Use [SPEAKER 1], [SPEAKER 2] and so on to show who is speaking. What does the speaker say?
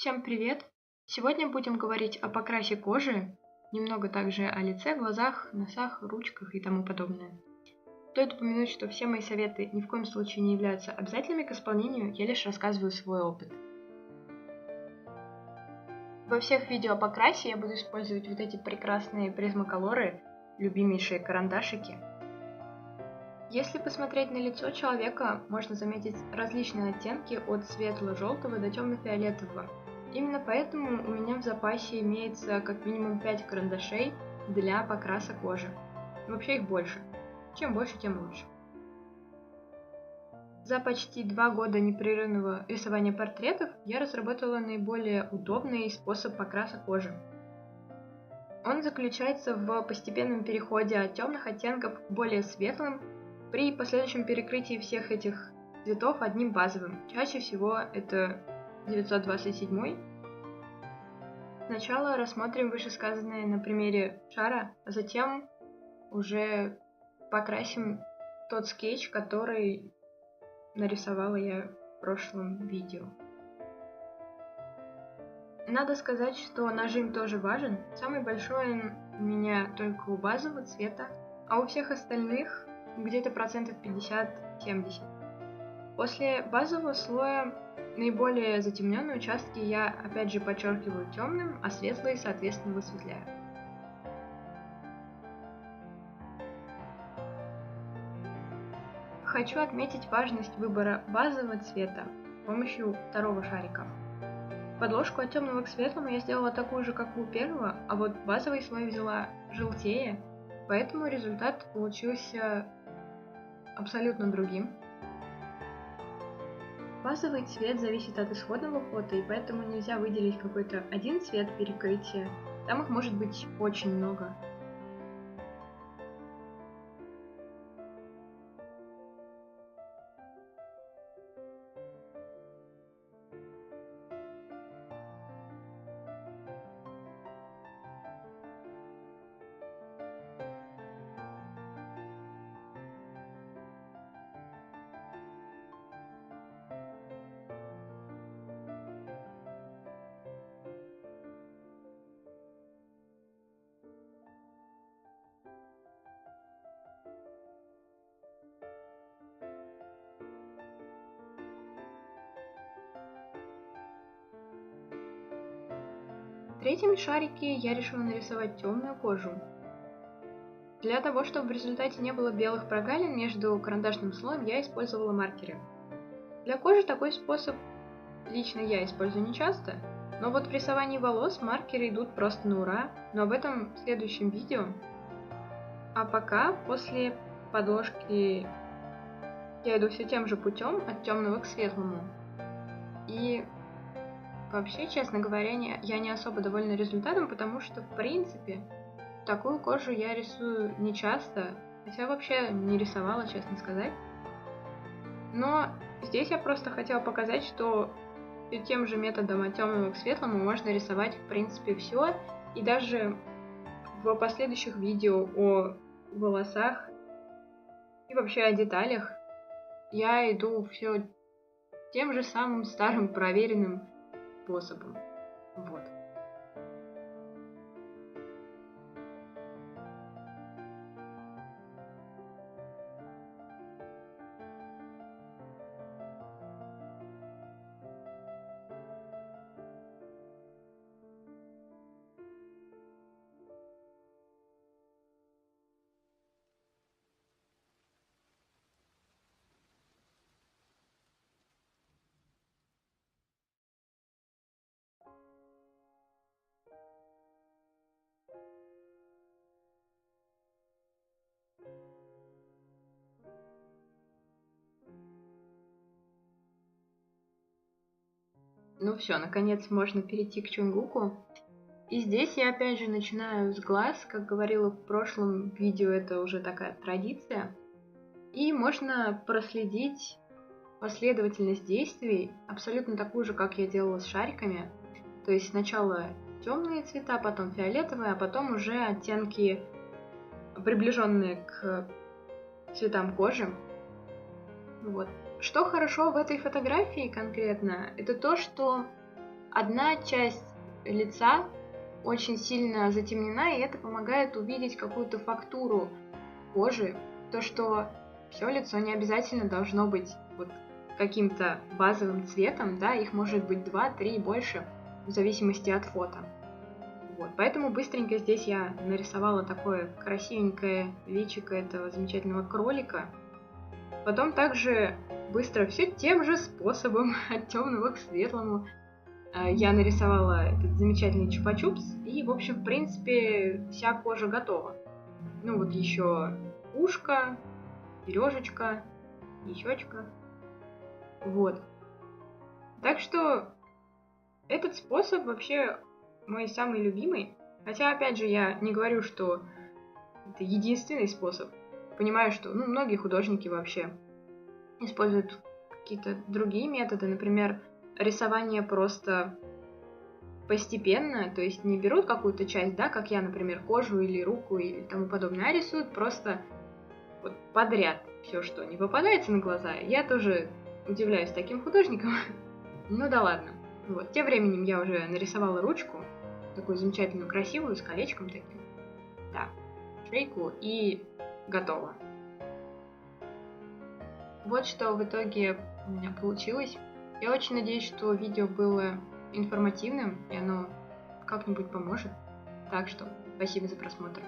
[SPEAKER 1] Всем привет! Сегодня будем говорить о покрасе кожи, немного также о лице, глазах, носах, ручках и тому подобное. Стоит упомянуть, что все мои советы ни в коем случае не являются обязательными к исполнению, я лишь рассказываю свой опыт. Во всех видео о покрасе я буду использовать вот эти прекрасные призмаколоры, любимейшие карандашики. Если посмотреть на лицо человека, можно заметить различные оттенки от светло-желтого до темно-фиолетового. Именно поэтому у меня в запасе имеется как минимум 5 карандашей для покраса кожи. Вообще их больше. Чем больше, тем лучше. За почти 2 года непрерывного рисования портретов я разработала наиболее удобный способ покраса кожи. Он заключается в постепенном переходе от темных оттенков к более светлым при последующем перекрытии всех этих цветов одним базовым. Чаще всего это 927. Сначала рассмотрим вышесказанное на примере шара, а затем уже покрасим тот скетч, который нарисовала я в прошлом видео. Надо сказать, что нажим тоже важен. Самый большой он у меня только у базового цвета, а у всех остальных где-то процентов 50-70. После базового слоя наиболее затемненные участки я опять же подчеркиваю темным, а светлые, соответственно, высветляю. Хочу отметить важность выбора базового цвета с помощью второго шарика. Подложку от темного к светлому я сделала такую же, как у первого, а вот базовый слой взяла желтее, поэтому результат получился абсолютно другим. Базовый цвет зависит от исходного фото, и поэтому нельзя выделить какой-то один цвет перекрытия. Там их может быть очень много. В третьем шарике я решила нарисовать темную кожу. Для того, чтобы в результате не было белых прогалин между карандашным слоем, я использовала маркеры. Для кожи такой способ лично я использую не часто, но вот в рисовании волос маркеры идут просто на ура, но об этом в следующем видео. А пока, после подложки, я иду все тем же путем, от темного к светлому. И вообще, честно говоря, я не особо довольна результатом, потому что, в принципе, такую кожу я рисую не часто, хотя вообще не рисовала, честно сказать. Но здесь я просто хотела показать, что тем же методом от темного к светлому можно рисовать, в принципе, все. И даже в последующих видео о волосах и вообще о деталях я иду все тем же самым старым проверенным способом. Вот. Ну все, наконец можно перейти к Чонгуку. И здесь я опять же начинаю с глаз, как говорила в прошлом видео, это уже такая традиция. И можно проследить последовательность действий, абсолютно такую же, как я делала с шариками. То есть сначала темные цвета, потом фиолетовые, а потом уже оттенки, приближенные к цветам кожи. Вот. Что хорошо в этой фотографии конкретно, это то, что одна часть лица очень сильно затемнена, и это помогает увидеть какую-то фактуру кожи, то, что все лицо не обязательно должно быть вот каким-то базовым цветом, да, их может быть 2, 3 и больше, в зависимости от фото. Вот, поэтому быстренько здесь я нарисовала такое красивенькое личико этого замечательного кролика. Потом также быстро все тем же способом, от темного к светлому, я нарисовала этот замечательный чупа-чупс, и, в общем, в принципе, вся кожа готова. Ну вот еще ушко, сережечка и щечка. Вот. Так что этот способ вообще мой самый любимый. Хотя, опять же, я не говорю, что это единственный способ. Понимаю, что многие художники вообще используют какие-то другие методы. Например, рисование просто постепенно, то есть не берут какую-то часть, да, как я, например, кожу или руку или тому подобное, а рисуют просто вот подряд все, что не попадается на глаза. Я тоже удивляюсь таким художникам. Ну да ладно. Вот, тем временем я уже нарисовала ручку, такую замечательную, красивую, с колечком таким. Да, шейку, и готово. Вот что в итоге у меня получилось. Я очень надеюсь, что видео было информативным, и оно как-нибудь поможет. Так что спасибо за просмотр.